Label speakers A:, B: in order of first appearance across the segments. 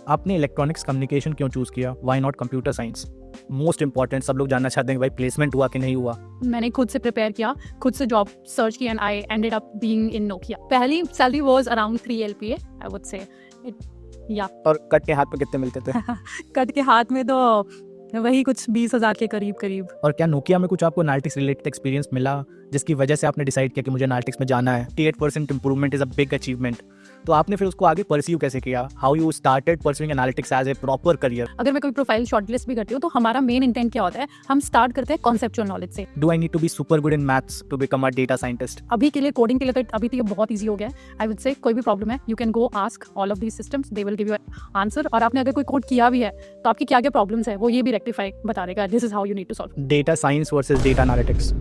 A: आपने electronics communication क्यों choose किया? Why not computer science? Most important, सब लोग जानना चाहते हैं कि भाई प्लेसमेंट हुआ कि नहीं हुआ।
B: मैंने खुद से प्रिपेयर किया, खुद से जॉब सर्च किया and I ended up being in Nokia. पहली salary was around 3 LPA I would say yeah
A: और कट के हाथ पे कितने मिलते थे?
B: कट के हाथ में तो वही कुछ 20,000 के करीब।
A: और क्या नोकिया में कुछ आपको एनालिटिक्स रिलेटेड एक्सपीरियंस मिला जिसकी वजह से आपने डिसाइड किया कि मुझे एनालिटिक्स में जाना है? 88% improvement is a big achievement. तो आपने फिर उसको आगे परस्यू कैसे किया? How you started pursuing analytics as a proper career?
B: अगर मैं कोई प्रोफाइल शॉर्टलिस्ट भी करती हूँ तो हमारा मेन इंटेंट क्या होता है, हम स्टार्ट करते हैं कॉन्सेप्चुअल नॉलेज से।
A: Do I need to be super good in maths to become a data scientist?
B: अभी के लिए कोडिंग के लिए तो अभी तो ये बहुत ईजी हो गया है। आई वुड से कोई भी प्रॉब्लम है you can go ask all of these systems, they will give you answer. और आपने अगर कोई कोड किया भी है तो आपकी क्या क्या प्रॉब्लम्स है वो ये भी रेक्टिफाई बता देगा। This is how you need to solve.
A: Data science versus data analytics.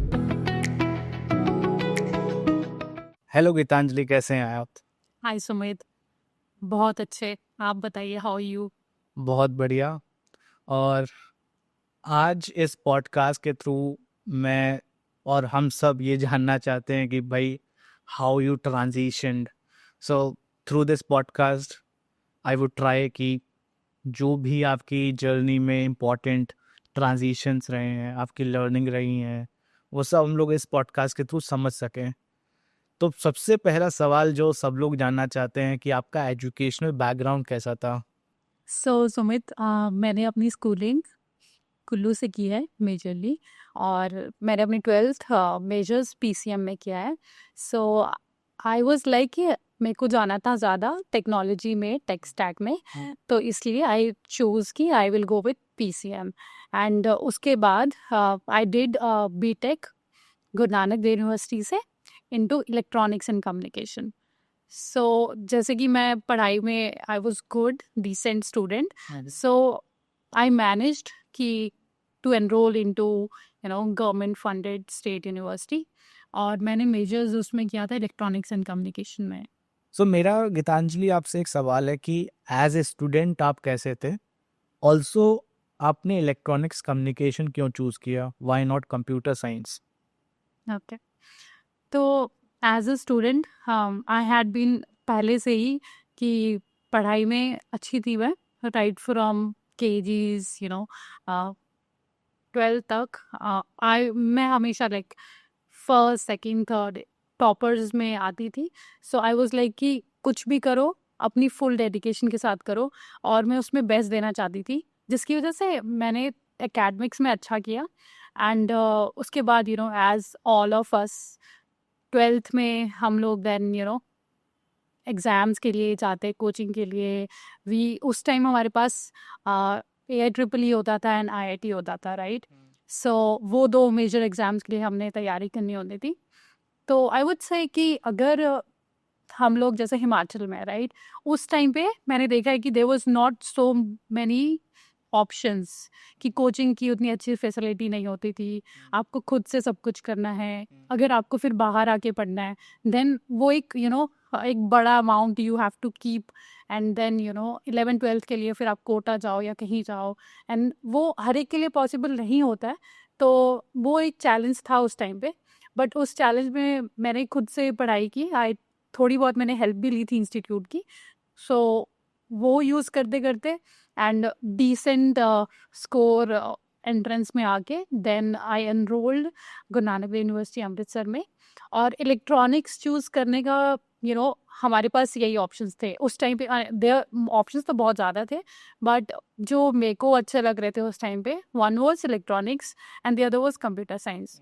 A: Hello Geetanjali, कैसे हैं आप?
B: हाय सुमित, बहुत अच्छे, आप बताइए हाउ यू?
A: बहुत बढ़िया। और आज इस पॉडकास्ट के थ्रू मैं और हम सब ये जानना चाहते हैं कि भाई how you transitioned. So through this podcast I would try कि जो भी आपकी जर्नी में इम्पोर्टेंट ट्रांजिशंस रहे हैं, आपकी लर्निंग रही हैं, वो सब हम लोग इस पॉडकास्ट के थ्रू समझ सकें। तो सबसे पहला सवाल जो सब लोग जानना चाहते हैं कि आपका एजुकेशनल बैकग्राउंड कैसा था?
B: सो सुमित, मैंने अपनी स्कूलिंग कुल्लू से की है मेजरली, और मैंने अपनी 12th मेजर्स PCM में किया है। सो आई वाज लाइक कि मेरे को जाना था ज़्यादा टेक्नोलॉजी में, टेक स्टैक में, तो इसलिए आई चूज़ कि I will go with PCM। And उसके बाद I did BTech Guru Nanak Dev university से into electronics and communication. So जैसे कि मैं पढ़ाई में I was good decent student, so I managed कि to enroll into government funded state university, और मैंने मेजर्स उसमें किया था इलेक्ट्रॉनिक्स एंड कम्युनिकेशन में।
A: सो मेरा गीतांजलि आपसे एक सवाल है कि एज ए स्टूडेंट आप कैसे थे? ऑल्सो आपने इलेक्ट्रॉनिक्स कम्युनिकेशन क्यों चूज़ किया? Why not computer science?
B: Okay, तो as a student I had been पहले से ही कि पढ़ाई में अच्छी थी मैं, राइट फ्रॉम KGs 12 तक। मैं हमेशा like first second third toppers में आती थी। सो आई वाज लाइक कि कुछ भी करो अपनी फुल डेडिकेशन के साथ करो, और मैं उसमें बेस्ट देना चाहती थी, जिसकी वजह से मैंने एकेडमिक्स में अच्छा किया। एंड उसके बाद as all of us 12th में हम लोग देन एग्ज़ाम्स के लिए जाते, कोचिंग के लिए। उस टाइम हमारे पास AIEEE होता था एंड IIT होता था, राइट? सो वो 2 मेजर एग्ज़ाम्स के लिए हमने तैयारी करनी होती थी। तो आई वुड से कि अगर हम लोग जैसे हिमाचल में, राइट, उस टाइम पे मैंने देखा है कि there was not so many options, कि कोचिंग की उतनी अच्छी फैसिलिटी नहीं होती थी, आपको खुद से सब कुछ करना है। अगर आपको फिर बाहर आके पढ़ना है देन वो एक एक बड़ा amount you have to keep, and then 11 12th के लिए फिर आप कोटा जाओ या कहीं जाओ, एंड वो हर एक के लिए पॉसिबल नहीं होता है। तो वो एक चैलेंज था उस टाइम पे, बट उस चैलेंज में मैंने खुद से पढ़ाई की। थोड़ी बहुत मैंने हेल्प भी ली थी इंस्टीट्यूट की। सो वो यूज़ करते करते एंड डिसेंट स्कोर एंट्रेंस में आके then I enrolled Guru Nanak Dev university Amritsar में। और इलेक्ट्रॉनिक्स चूज़ करने का हमारे पास यही ऑप्शंस थे उस टाइम पे। देयर ऑप्शंस तो बहुत ज़्यादा थे, बट जो मेरे को अच्छे लग रहे थे उस टाइम पे, one was electronics and the other was computer science.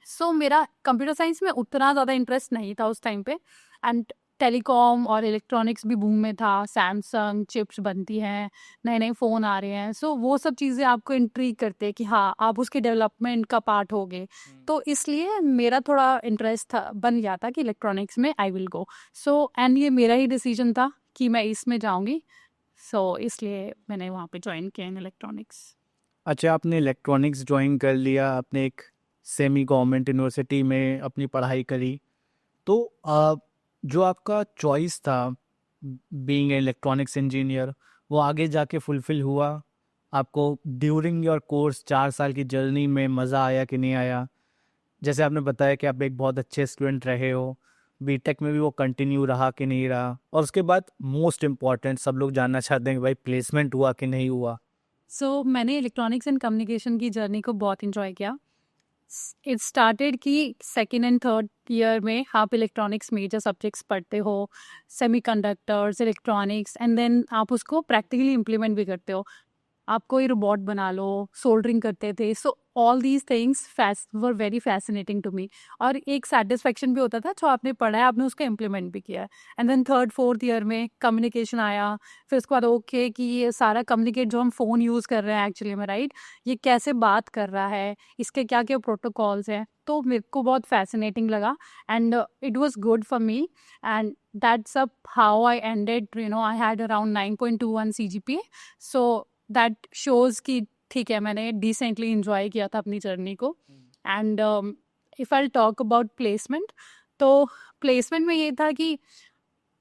B: So मेरा कंप्यूटर साइंस में उतना ज़्यादा इंटरेस्ट नहीं था उस टाइम पे, एंड टेलीकॉम और इलेक्ट्रॉनिक्स भी बूम में था, सैमसंग चिप्स बनती हैं, नए नए फ़ोन आ रहे हैं। सो वो सब चीज़ें आपको इंट्रीग करते हैं कि हाँ आप उसके डेवलपमेंट का पार्ट हो गए। तो इसलिए मेरा थोड़ा इंटरेस्ट था, बन गया था कि इलेक्ट्रॉनिक्स में आई विल गो। सो एंड ये मेरा ही डिसीजन था कि मैं इसमें जाऊँगी। सो इसलिए मैंने वहाँ पे ज्वाइन किया इन इलेक्ट्रॉनिक्स।
A: अच्छा, आपने इलेक्ट्रॉनिक्स ज्वाइन कर लिया, आपने एक सेमी गवर्नमेंट यूनिवर्सिटी में अपनी पढ़ाई करी, तो जो आपका चॉइस था बीइंग इलेक्ट्रॉनिक्स इंजीनियर, वो आगे जाके फुलफिल हुआ? आपको ड्यूरिंग योर कोर्स 4 साल की जर्नी में मज़ा आया कि नहीं आया? जैसे आपने बताया कि आप एक बहुत अच्छे स्टूडेंट रहे हो, बीटेक में भी वो कंटिन्यू रहा कि नहीं रहा, और उसके बाद मोस्ट इम्पॉर्टेंट सब लोग जानना चाहते हैं कि भाई प्लेसमेंट हुआ कि नहीं हुआ।
B: सो मैंने इलेक्ट्रॉनिक्स एंड कम्युनिकेशन की जर्नी को बहुत इंजॉय किया। इट स्टार्टेड कि सेकेंड एंड थर्ड ईयर में आप इलेक्ट्रॉनिक्स मेजर सब्जेक्ट्स पढ़ते हो, सेमीकंडक्टर्स, इलेक्ट्रॉनिक्स, एंड देन आप उसको प्रैक्टिकली इम्प्लीमेंट भी करते हो। आप कोई रोबोट बना लो, सोल्डरिंग करते थे। So all these things were very fascinating to me. और एक सेटिस्फेक्शन भी होता था, जो आपने पढ़ा है आपने उसको इम्प्लीमेंट भी किया है। And then third fourth year में कम्युनिकेशन आया। फिर उसके बाद ओके कि ये सारा कम्युनिकेट जो हम फ़ोन यूज़ कर रहे हैं एक्चुअली में, राइट, ये कैसे बात कर रहा है, इसके क्या क्या प्रोटोकॉल्स हैं, तो मेरे को बहुत फैसिनेटिंग लगा। And it was good for me, and that's up how I ended. I had around 9.21 CGPA। So that shows कि ठीक है, मैंने डिसेंटली इंजॉय किया था अपनी जर्नी को। And if I talk about placement, तो प्लेसमेंट में ये था कि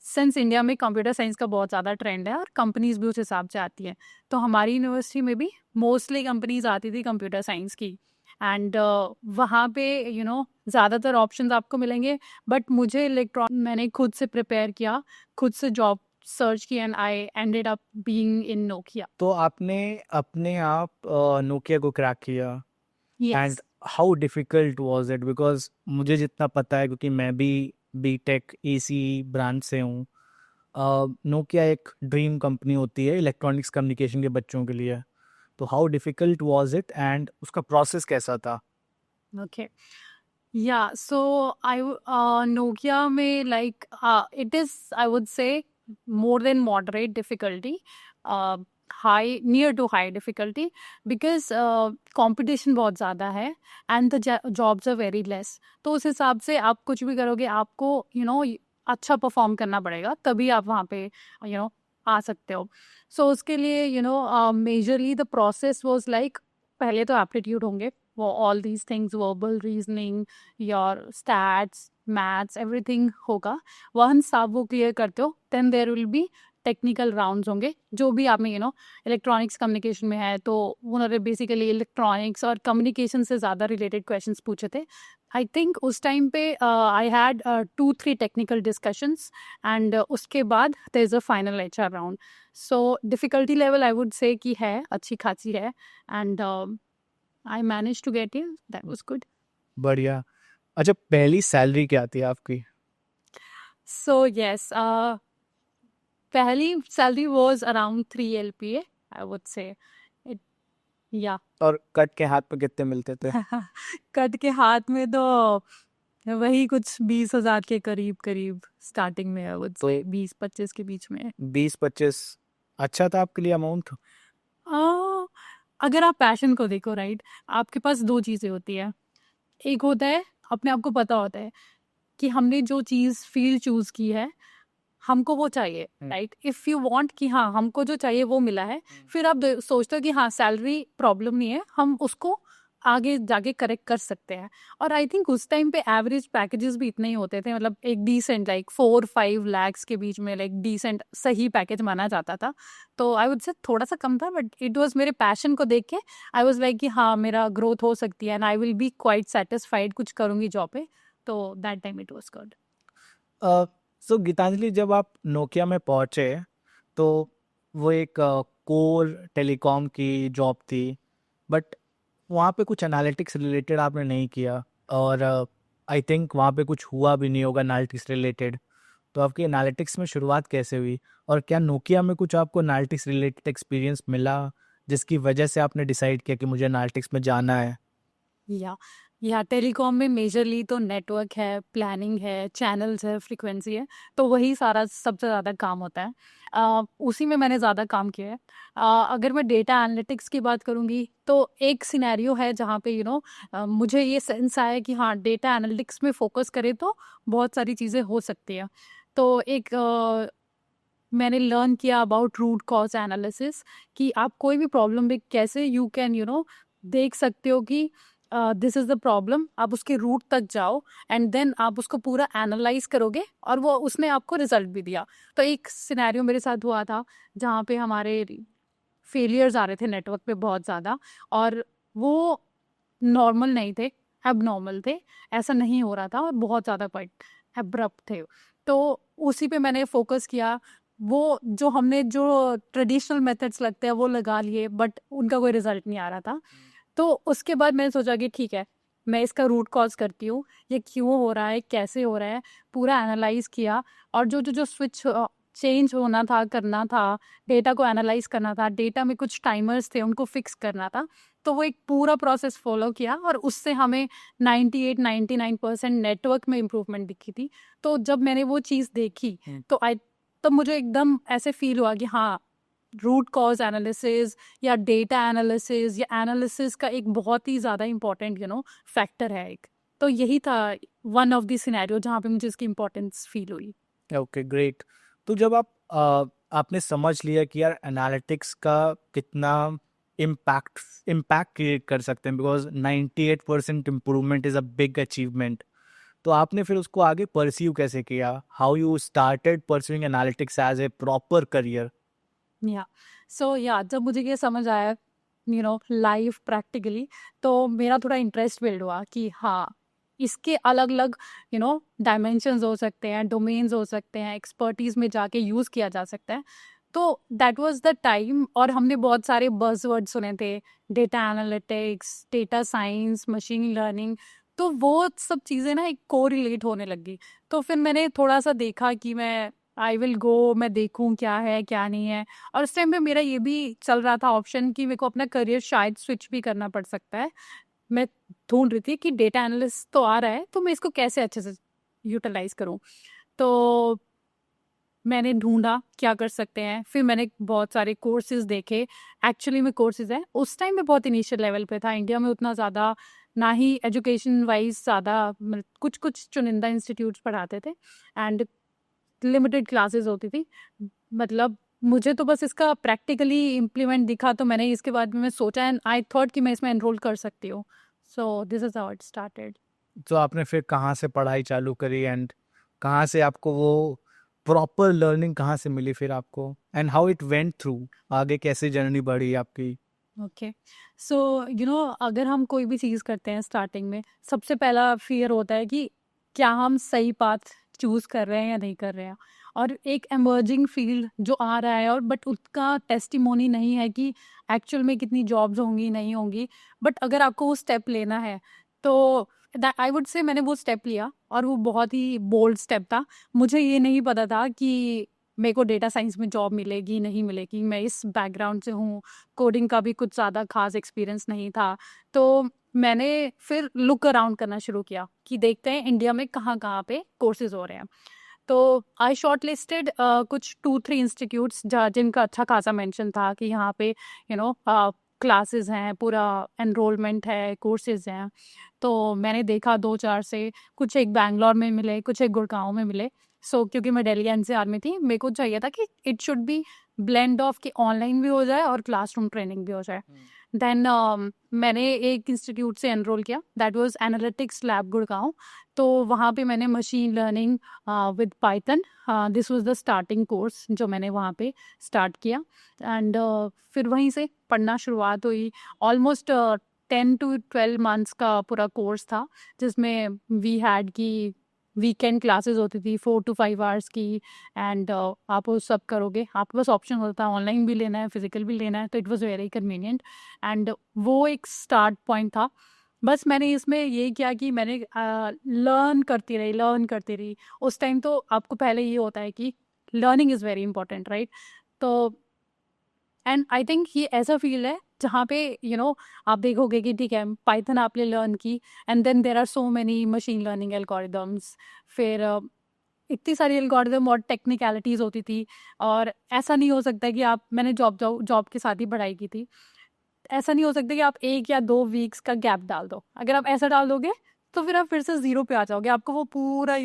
B: सिंस इंडिया में कंप्यूटर साइंस का बहुत ज़्यादा ट्रेंड है और कंपनीज भी उस हिसाब से आती हैं, तो हमारी यूनिवर्सिटी में भी मोस्टली कंपनीज आती थी कंप्यूटर साइंस की। एंड वहाँ पे ज़्यादातर ऑप्शंस आपको मिलेंगे। बट मुझे मैंने खुद से प्रिपेयर किया, खुद से जॉब सर्च की, and I ended up being in Nokia.
A: तो आपने अपने आप नोकिया को क्रैक किया, and
B: yes.
A: How difficult was it? Because मुझे जितना पता है, क्योंकि मैं भी बीटेक एसी ब्रांच से हूँ, नोकिया एक ड्रीम कंपनी होती है इलेक्ट्रॉनिक्स कम्युनिकेशन के बच्चों के लिए। तो how difficult was it, and उसका प्रोसेस कैसा था?
B: ओके, या सो आई नोकिया में like it is, I would से, more than moderate difficulty, high, near to high difficulty, because competition बहुत ज़्यादा है and the jobs are very less। तो उस हिसाब से आप कुछ भी करोगे आपको अच्छा परफॉर्म करना पड़ेगा, तभी आप वहाँ पे आ सकते हो। सो उसके लिए majorly the process was like, पहले तो एप्टीट्यूड होंगे, वो all these things, verbal reasoning, your stats, maths, everything होगा। वंस आप वो क्लियर करते हो, then there will be technical rounds होंगे, जो भी आप में इलेक्ट्रॉनिक्स कम्युनिकेशन में है, तो उन्होंने बेसिकली इलेक्ट्रॉनिक्स और कम्युनिकेशन से ज़्यादा रिलेटेड क्वेश्चंस पूछे थे। आई थिंक उस टाइम पे I had 2-3 technical discussions, and उसके बाद there is a final HR round. So difficulty level I would say कि है, अच्छी खासी है, and I manage to get it, that was good.
A: बढ़िया। अच्छा, पहली सैलरी क्या थी आपकी?
B: सो यस, पहली salary was around 3 LPA, I would say it, yeah.
A: और कट के हाथ पे कितने मिलते थे?
B: कट के हाथ में तो वही कुछ 20,000 के करीब करीब स्टार्टिंग में, आई वुड
A: तो
B: से 20-25 के बीच में।
A: 20-25 अच्छा था आपके लिए अमाउंट?
B: आ, अगर आप पैशन को देखो, राइट, आपके पास दो चीज़ें होती है। एक होता है, अपने आप को पता होता है कि हमने जो चीज़ फील्ड चूज की है, हमको वो चाहिए, राइट। इफ़ यू वांट कि हाँ हमको जो चाहिए वो मिला है, फिर आप सोचते हो कि हाँ सैलरी प्रॉब्लम नहीं है, हम उसको आगे जाके करेक्ट कर सकते हैं। और आई थिंक उस टाइम पे एवरेज पैकेजेस भी इतने ही होते थे, मतलब एक डिसेंट लाइक 4-5 lakhs के बीच में, लाइक डिसेंट सही पैकेज माना जाता था। तो आई वुड से थोड़ा सा कम था, बट इट वाज मेरे पैशन को देख के आई वाज लाइक कि हाँ मेरा ग्रोथ हो सकती है, and I will be quite satisfied, कुछ करूँगी जॉब पे। तो that time it was good.
A: So Gitanjali, जब आप नोकिया में पहुंचे, तो वो एक कोर टेलीकॉम की जॉब थी, बट वहाँ पे कुछ एनालिटिक्स रिलेटेड आपने नहीं किया, और आई थिंक वहाँ पे कुछ हुआ भी नहीं होगा एनालिटिक्स रिलेटेड। तो आपकी एनालिटिक्स में शुरुआत कैसे हुई, और क्या नोकिया में कुछ आपको एनालिटिक्स रिलेटेड एक्सपीरियंस मिला जिसकी वजह से आपने डिसाइड किया कि मुझे एनालिटिक्स में जाना है?
B: या टेलीकॉम में मेजरली तो नेटवर्क है, प्लानिंग है, चैनल्स है, फ्रीक्वेंसी है, तो वही सारा सबसे ज़्यादा काम होता है। उसी में मैंने ज़्यादा काम किया है। अगर मैं डेटा एनालिटिक्स की बात करूँगी, तो एक सिनेरियो है जहाँ पे मुझे ये सेंस आया कि हाँ डेटा एनालिटिक्स में फोकस करें तो बहुत सारी चीज़ें हो सकती हैं। तो एक मैंने लर्न किया अबाउट रूट कॉज एनालिसिस, कि आप कोई भी प्रॉब्लम भी कैसे यू कैन देख सकते हो कि दिस इज़ द प्रॉब्लम, आप उसके रूट तक जाओ, एंड देन आप उसको पूरा एनालाइज करोगे, और वो उसने आपको रिजल्ट भी दिया। तो एक सिनेरियो मेरे साथ हुआ था जहाँ पे हमारे फेलियर्स आ रहे थे नेटवर्क पे बहुत ज़्यादा, और वो नॉर्मल नहीं थे, एबनॉर्मल थे, ऐसा नहीं हो रहा था, और बहुत ज़्यादा एब्रप्ट थे। तो उसी पे मैंने फोकस किया। वो जो हमने जो ट्रेडिशनल मेथड्स लगते हैं वो लगा लिए, बट उनका कोई रिजल्ट नहीं आ रहा था। तो उसके बाद मैंने सोचा कि ठीक है, मैं इसका रूट कॉज करती हूँ, ये क्यों हो रहा है, कैसे हो रहा है, पूरा एनालाइज किया। और जो जो जो स्विच चेंज होना था, करना था, डेटा को एनालाइज करना था, डेटा में कुछ टाइमर्स थे उनको फिक्स करना था। तो वो एक पूरा प्रोसेस फॉलो किया और उससे हमें 98-99% नेटवर्क में इम्प्रूवमेंट दिखी थी। तो जब मैंने वो चीज़ देखी तो तब मुझे एकदम ऐसे फील हुआ कि हाँ, रूट कॉज एनालिसिस या डेटा एनालिसिस या एनालिसिस का एक बहुत ही ज़्यादा इम्पोर्टेंट फैक्टर है एक। तो यही था वन ऑफ द सिनेरियो जहाँ पे मुझे इसकी इम्पोर्टेंस फील हुई।
A: Okay great. तो जब आपने समझ लिया कि यार एनालिटिक्स का कितना इम्पैक्ट इम्पैक्ट क्रिएट कर सकते हैं, because 98% improvement is a big achievement, तो आपने फिर उसको आगे परस्यू कैसे किया? How you started pursuing analytics as a proper career?
B: या या जब मुझे ये समझ आया लाइव प्रैक्टिकली, तो मेरा थोड़ा इंटरेस्ट बिल्ड हुआ कि हाँ, इसके अलग अलग डायमेंशंस हो सकते हैं, डोमेन्स हो सकते हैं, एक्सपर्टीज में जाके यूज़ किया जा सकता है। तो दैट वाज द टाइम। और हमने बहुत सारे बज़वर्ड सुने थे, data analytics, data science, machine learning. तो वो सब चीज़ें ना एक कोरिलेट होने लगी। तो फिर मैंने थोड़ा सा देखा कि आई विल गो, मैं देखूं क्या है क्या नहीं है। और उस टाइम पे मेरा ये भी चल रहा था ऑप्शन कि मेरे को अपना करियर शायद स्विच भी करना पड़ सकता है। मैं ढूंढ रही थी कि डेटा एनालिस्ट तो आ रहा है, तो मैं इसको कैसे अच्छे से यूटिलाइज करूं। तो मैंने ढूंढा क्या कर सकते हैं, फिर मैंने बहुत सारे कोर्सेज देखे। एक्चुअली में कोर्सेज है, उस टाइम में बहुत इनिशियल लेवल पे था, इंडिया में उतना ज़्यादा ना ही एजुकेशन वाइज ज़्यादा, कुछ कुछ चुनिंदा इंस्टीट्यूट्स पढ़ाते थे एंड लिमिटेड क्लासेस होती थी। मतलब मुझे तो बस इसका प्रैक्टिकली इम्प्लीमेंट दिखा, तो मैंने इसके बाद में मैं सोचा एंड आई थॉट कि मैं इसमें एनरोल कर सकती हूँ। सो this is how it started.
A: तो आपने फिर कहाँ से पढ़ाई चालू करी, एंड कहाँ से आपको वो प्रॉपर लर्निंग कहाँ से मिली फिर आपको, and how it went through, आगे कैसे जर्नी बढ़ी आपकी?
B: ओके। सो अगर हम कोई भी चीज़ करते हैं स्टार्टिंग में, सबसे पहला फियर होता है कि क्या हम सही पाथ चूज कर रहे हैं या नहीं कर रहे हैं। और एक एमर्जिंग फील्ड जो आ रहा है, और बट उसका टेस्टिमोनी नहीं है कि एक्चुअल में कितनी जॉब्स होंगी नहीं होंगी। बट अगर आपको वो स्टेप लेना है तो आई वुड से मैंने वो स्टेप लिया, और वो बहुत ही बोल्ड स्टेप था। मुझे ये नहीं पता था कि मेरे को डेटा साइंस में जॉब मिलेगी नहीं मिलेगी। मैं इस बैकग्राउंड से हूँ, कोडिंग का भी कुछ ज़्यादा खास एक्सपीरियंस नहीं था। तो मैंने फिर लुक अराउंड करना शुरू किया कि देखते हैं इंडिया में कहाँ कहाँ पे कोर्सेज हो रहे हैं। तो आई शॉर्ट लिस्टेड कुछ 2-3 इंस्टीट्यूट्स जिनका अच्छा खासा मेंशन था कि यहाँ पे क्लासेस हैं, पूरा एनरोलमेंट है, कोर्सेज हैं। तो मैंने देखा 2-4 से, कुछ एक बैंगलोर में मिले, कुछ एक गुड़गांव में मिले। क्योंकि मैं दिल्ली एनसीआर में थी, मेरे को चाहिए था कि it should be blend of कि ऑनलाइन भी हो जाए और क्लासरूम ट्रेनिंग भी हो जाए। देन मैंने एक इंस्टीट्यूट से एनरोल किया, that was analytics lab Gurgaon. तो वहाँ पे मैंने machine learning with Python, this was the starting course जो मैंने वहाँ पे स्टार्ट किया। एंड फिर वहीं से पढ़ना शुरुआत हुई। ऑलमोस्ट 10 to 12 months का पूरा कोर्स था, जिसमें वी हैड की वीकेंड क्लासेस होती थी 4 to 5 hours की। एंड आप वो सब करोगे, आपके पास ऑप्शन होता है ऑनलाइन भी लेना है, फिजिकल भी लेना है, तो it was very convenient. And वो एक स्टार्ट पॉइंट था। बस मैंने इसमें ये किया कि मैंने लर्न करती रही। उस टाइम तो आपको पहले ये होता है कि learning is very important, right? तो एंड आई थिंक ये ऐसा फील्ड है जहाँ पे आप देखोगे कि ठीक है, पाइथन आपने लर्न की, and then there are so many machine learning algorithms. फिर इतनी सारी एल्गोरिदम और टेक्निकलिटीज़ होती थी। और ऐसा नहीं हो सकता कि आप, मैंने जॉब के साथ ही पढ़ाई की थी, ऐसा नहीं हो सकता कि आप 1 या 2 वीक्स का गैप डाल दो। अगर आप ऐसा डाल दोगे तो फिर आप फिर से ज़ीरो पे आ जाओगे, आपको वो पूरा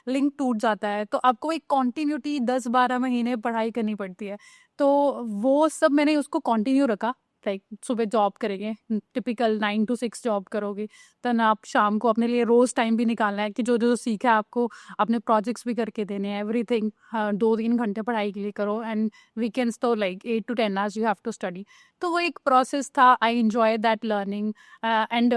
B: लिंक टूट जाता है। तो आपको एक कॉन्टिन्यूटी 10-12 महीने पढ़ाई करनी पड़ती है। तो वो सब मैंने उसको कंटिन्यू रखा। लाइक सुबह जॉब करेंगे, टिपिकल 9 to 6 जॉब करोगे, देन आप शाम को अपने लिए रोज़ टाइम भी निकालना है कि जो जो सीखा है आपको अपने प्रोजेक्ट्स भी करके देने हैं, एवरीथिंग। 2-3 घंटे पढ़ाई के लिए करो, एंड वीकेंड्स तो like 8 to 10 hours you have to study. तो वो एक प्रोसेस था। I enjoy that learning. And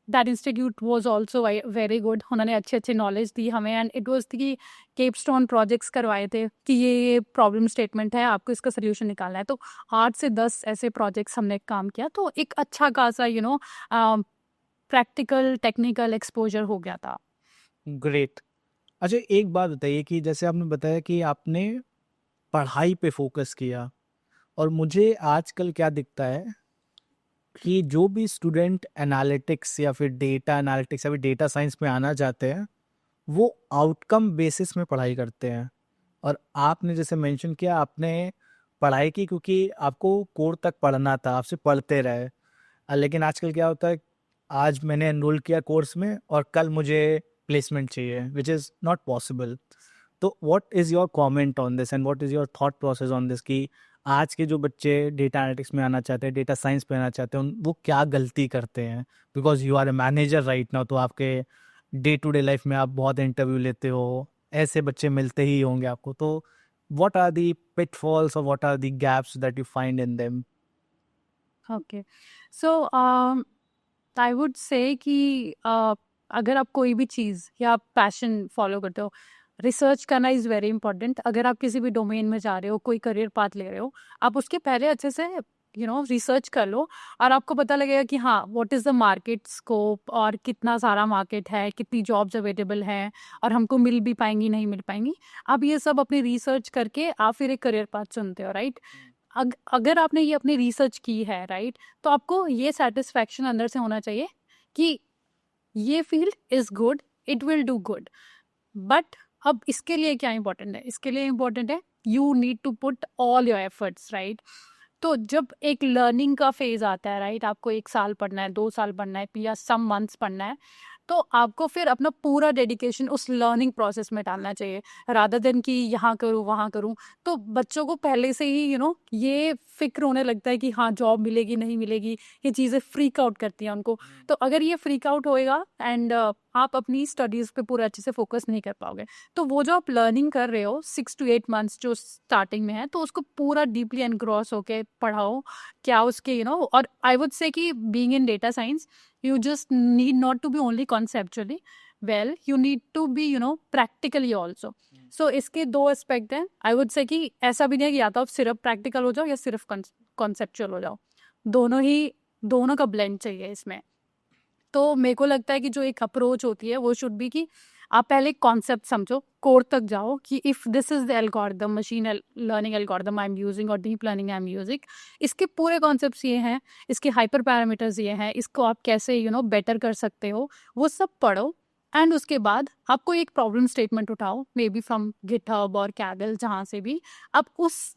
B: that institute was also very good. उन्होंने अच्छी अच्छी नॉलेज दी हमें, एंड इट वाज कि केपस्टोन प्रोजेक्ट्स करवाए थे कि ये प्रॉब्लम स्टेटमेंट है, आपको इसका सोल्यूशन निकालना है। तो 8 से 10 ऐसे प्रोजेक्ट्स हमने काम किया, तो एक अच्छा खासा प्रैक्टिकल टेक्निकल एक्सपोजर हो गया था।
A: ग्रेट। अच्छा, एक बात बताइए कि जैसे आपने बताया कि आपने पढ़ाई पे फोकस किया, और मुझे आजकल क्या दिखता है कि जो भी स्टूडेंट एनालिटिक्स या फिर डेटा एनालिटिक्स या फिर डेटा साइंस में आना चाहते हैं, वो आउटकम बेसिस में पढ़ाई करते हैं। और आपने जैसे मेंशन किया, आपने पढ़ाई की क्योंकि आपको कोर तक पढ़ना था, आपसे पढ़ते रहे। लेकिन आजकल क्या होता है, आज मैंने एनरोल किया कोर्स में और कल मुझे प्लेसमेंट चाहिए, विच इज़ नॉट पॉसिबल। तो what is your comment on this and what is your thought process on this कि आज के जो बच्चे डेटा एनालिटिक्स में आना चाहते हैं, डेटा साइंस में आना चाहते हैं, वो क्या गलती करते हैं? Because you are a manager right now, तो आपके डे टू डे लाइफ में आप बहुत इंटरव्यू लेते हो, ऐसे बच्चे मिलते ही होंगे आपको। तो what are the pitfalls or what are the gaps that you find in them?
B: Okay, so I would say कि अगर आप कोई भी चीज़ या आप पैशन फॉलो करते हो, रिसर्च करना इज़ वेरी इंपॉर्टेंट। अगर आप किसी भी डोमेन में जा रहे हो, कोई करियर पाथ ले रहे हो, आप उसके पहले अच्छे से रिसर्च कर लो, और आपको पता लगेगा कि हाँ, what is the market scope, और कितना सारा मार्केट है, कितनी जॉब्स अवेलेबल हैं, और हमको मिल भी पाएंगी नहीं मिल पाएंगी। आप ये सब अपनी रिसर्च करके आप फिर एक करियर पाथ चुनते हो, राइट? अगर आपने ये अपनी रिसर्च की है, राइट, तो आपको ये सेटिस्फैक्शन अंदर से होना चाहिए कि ये field is good, it will do good. But अब इसके लिए क्या इंपॉर्टेंट है? इसके लिए इंपॉर्टेंट है you need to put all your efforts, right? तो जब एक लर्निंग का फेज आता है, राइट, आपको 1 साल पढ़ना है, 2 साल पढ़ना है, या सम मंथ्स पढ़ना है, तो आपको फिर अपना पूरा डेडिकेशन उस लर्निंग प्रोसेस में डालना चाहिए, रादर देन कि यहाँ करूँ वहाँ करूँ। तो बच्चों को पहले से ही ये फिक्र होने लगता है कि हाँ, जॉब मिलेगी नहीं मिलेगी, ये चीज़ें फ्रीक आउट करती हैं उनको। तो अगर ये फ्रीक आउट होएगा एंड आप अपनी स्टडीज़ पे पूरा अच्छे से फोकस नहीं कर पाओगे। तो वो जो आप लर्निंग कर रहे हो 6 to 8 months जो स्टार्टिंग में है, तो उसको पूरा डीपली एनग्रॉस होके पढ़ाओ। क्या उसके और आई वुड से कि being in data science, you just need not to be only conceptually well, you need to be practically also. So इसके 2 एस्पेक्ट हैं। आई वुड से कि ऐसा भी नहीं है कि या तो आप सिर्फ प्रैक्टिकल हो जाओ या सिर्फ कॉन्सेप्चुअल हो जाओ, दोनों का ब्लेंड चाहिए इसमें। तो मेरे को लगता है कि जो एक अप्रोच होती है वो शुड बी कि आप पहले कॉन्सेप्ट समझो, कोर तक जाओ कि if this is the algorithm, machine learning algorithm I am using और deep learning I am using, इसके पूरे कॉन्सेप्ट्स ये हैं, इसके हाइपर पैरामीटर्स ये हैं, इसको आप कैसे बेटर कर सकते हो, वो सब पढ़ो। एंड उसके बाद आपको एक प्रॉब्लम स्टेटमेंट उठाओ, मे बी फ्रॉम गिटहब और कैगल, जहाँ से भी आप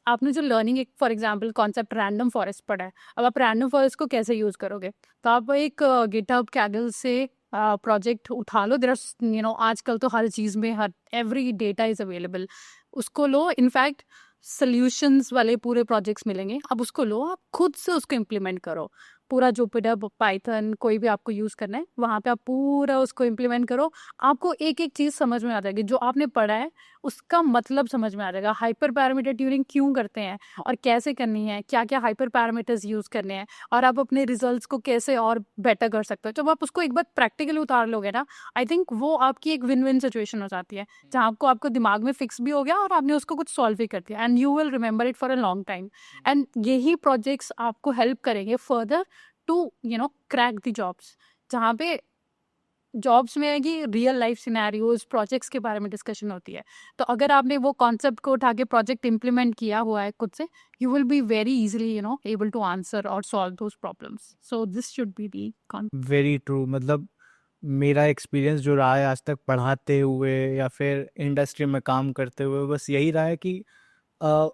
B: आपने जो लर्निंग, एक for example concept random forest पढ़ा है, अब आप रैंडम फॉरेस्ट को कैसे यूज करोगे? तो आप एक गिटहब कैगल से प्रोजेक्ट उठा लो। देर आर आजकल तो हर चीज़ में हर एवरी डेटा इज अवेलेबल, उसको लो। इनफैक्ट सॉल्यूशंस वाले पूरे प्रोजेक्ट्स मिलेंगे, आप उसको लो, आप खुद से उसको इम्प्लीमेंट करो। पूरा जुपिटर, पाइथन, कोई भी आपको यूज़ करना है, वहाँ पे आप पूरा उसको इम्प्लीमेंट करो। आपको एक एक चीज़ समझ में आ जाएगी, जो आपने पढ़ा है उसका मतलब समझ में आ जाएगा। हाइपर पैरामीटर ट्यूनिंग क्यों करते हैं और कैसे करनी है, क्या क्या हाइपर पैरामीटर्स यूज़ करने हैं, और आप अपने रिजल्ट्स को कैसे और बेटर कर सकते हो। जब आप उसको एक बार प्रैक्टिकली उतार लोगे ना, आई थिंक वो आपकी एक विन विन सिचुएशन हो जाती है, जहाँ आपको दिमाग में फिक्स भी हो गया और आपने उसको कुछ सॉल्व भी कर दिया, and you will remember it for a long time. And यही प्रोजेक्ट्स आपको हेल्प करेंगे further to crack the jobs, जहाँ पे जॉब्स में है कि रियल लाइफ सिनेरियोज, प्रोजेक्ट्स के बारे में डिस्कशन होती है। तो अगर आपने वो कॉन्सेप्ट को उठा के प्रोजेक्ट इम्प्लीमेंट किया हुआ है खुद से, you will be very easily able to answer और solve those problems. So this should be the
A: very true. मतलब मेरा एक्सपीरियंस जो रहा है आज तक पढ़ाते हुए या फिर इंडस्ट्री में काम करते हुए, बस यही रहा है कि अ,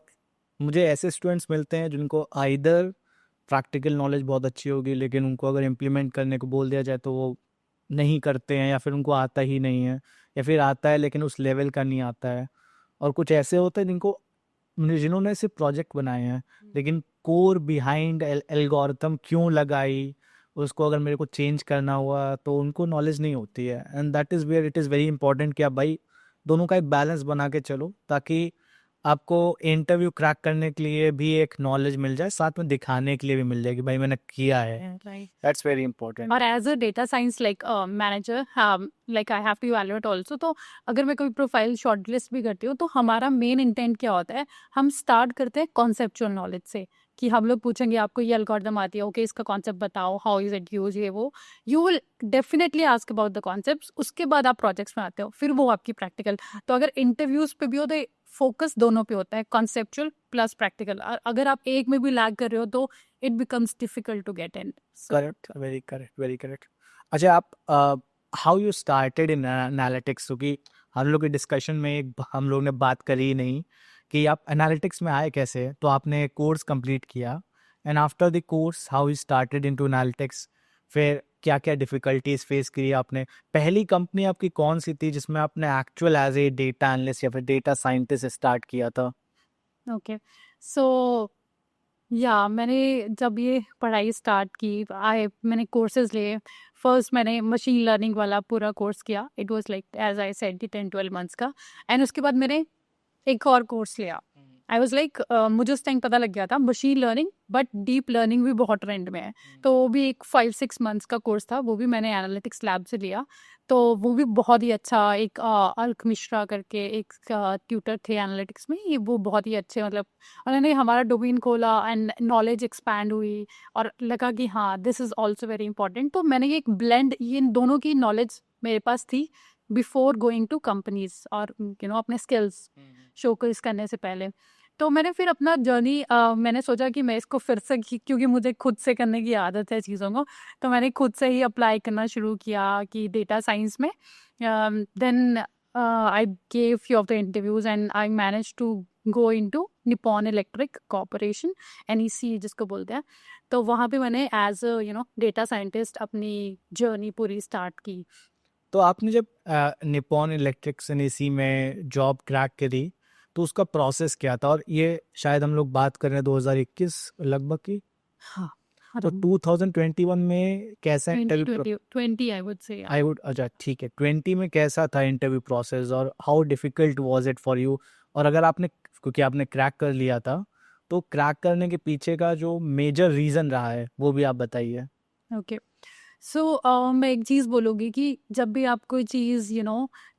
A: मुझे ऐसे स्टूडेंट्स मिलते हैं जिनको आइदर प्रैक्टिकल नॉलेज बहुत अच्छी होगी, लेकिन उनको अगर इम्प्लीमेंट करने को बोल दिया जाए तो वो नहीं करते हैं, या फिर उनको आता ही नहीं है, या फिर आता है लेकिन उस लेवल का नहीं आता है। और कुछ ऐसे होते हैं जिन्होंने सिर्फ प्रोजेक्ट बनाए हैं, लेकिन कोर बिहाइंड एल्गोरिथम क्यों लगाई, उसको अगर मेरे को चेंज करना हुआ, तो उनको नॉलेज नहीं होती है। And that is where it is very important कि आप भाई दोनों का एक बैलेंस बना के चलो, ताकि आपको इंटरव्यू क्रैक करने के लिए भी एक नॉलेज मिल जाए, साथ में दिखाने के लिए भी मिल जाए कि भाई मैंने किया है.
B: Right
A: that's very important.
B: और as a data science like manager like I have to evaluate also. तो अगर मैं कोई प्रोफाइल शॉर्टलिस्ट भी करती हूँ तो हमारा मेन इंटेंट क्या होता है, हम स्टार्ट करते हैं कॉन्सेप्चुअल नॉलेज से कि हम लोग पूछेंगे आपको ये एल्गोरिथम आती है, ओके इसका कॉन्सेप्ट बताओ, हाउ इज इट यूज, ये वो। You will definitely ask about the concepts, उसके बाद आप प्रोजेक्ट्स में आते हो, फिर वो आपकी प्रैक्टिकल। तो अगर इंटरव्यूज पे भी हो तो फोकस दोनों पे होता है, कॉन्सेप्चुअल प्लस प्रैक्टिकल। अगर आप एक में भी लैग कर रहे हो तो it becomes difficult to get in. So,
A: correct, very correct, very correct. अच्छा, आप how you started in analytics? क्योंकि हम लोग के डिस्कशन में हम लोग ने बात करी ही नहीं कि आप एनालिटिक्स में आए कैसे. तो आपने कोर्स कंप्लीट किया, and after the course how you started into analytics. फिर क्या क्या डिफिकल्टीज फेस करी आपने? पहली कंपनी आपकी कौन सी थी जिसमें आपने actual as a data analyst या फिर डेटा साइंटिस्ट स्टार्ट किया था?
B: okay. So, या मैंने जब ये पढ़ाई स्टार्ट की, मैंने कोर्सेज लिए। फर्स्ट मैंने मशीन लर्निंग वाला पूरा कोर्स किया, it was like as I said 10-12 months का। एंड उसके बाद मैंने एक और कोर्स लिया। आई वाज लाइक मुझे उस टाइम पता लग गया था machine learning but deep learning भी बहुत ट्रेंड में है। तो वो भी एक 5-6 मंथ्स का कोर्स था, वो भी मैंने एनालिटिक्स लैब से लिया। तो वो भी बहुत ही अच्छा, एक अर्क मिश्रा करके एक ट्यूटर थे एनालिटिक्स में, ये वो बहुत ही अच्छे, मतलब उन्होंने हमारा डोमेन खोला एंड नॉलेज एक्सपैंड हुई और लगा कि हाँ this is also very important. तो मैंने ये एक ब्लेंड, ये इन दोनों की नॉलेज मेरे पास थी बिफोर गोइंग टू कंपनीज और अपने स्किल्स शोकेस करने से पहले। तो मैंने फिर अपना जर्नी मैंने सोचा कि मैं इसको फिर से क्योंकि मुझे खुद से करने की आदत है चीज़ों को, तो मैंने खुद से ही अप्लाई करना शुरू किया कि डेटा साइंस में। Then I gave few of the interviews and I manage to go into Nippon Electric Corporation, NEC जिसको बोलते हैं। तो वहाँ पे मैंने एज डेटा साइंटिस्ट अपनी जर्नी पूरी स्टार्ट की।
A: तो आपने जब निपॉन इलेक्ट्रिक्स NEC में जॉब क्रैक करी, तो उसका प्रोसेस क्या था? और ये शायद हम लोग बात कर रहे हैं 2021 लगभग की.
B: हाँ
A: तो 2021 में कैसा इंटरव्यू?
B: 20 आई वुड से।
A: आई वुड, अच्छा ठीक है, 20 में कैसा था इंटरव्यू प्रोसेस और how difficult was it for you? और अगर आपने, क्योंकि आपने क्रैक कर लिया था, तो क्रैक करने के पीछे का जो मेजर रीज़न रहा है वो भी आप बताइए.
B: ओके। सो मैं एक चीज़ बोलूँगी कि जब भी आप कोई चीज़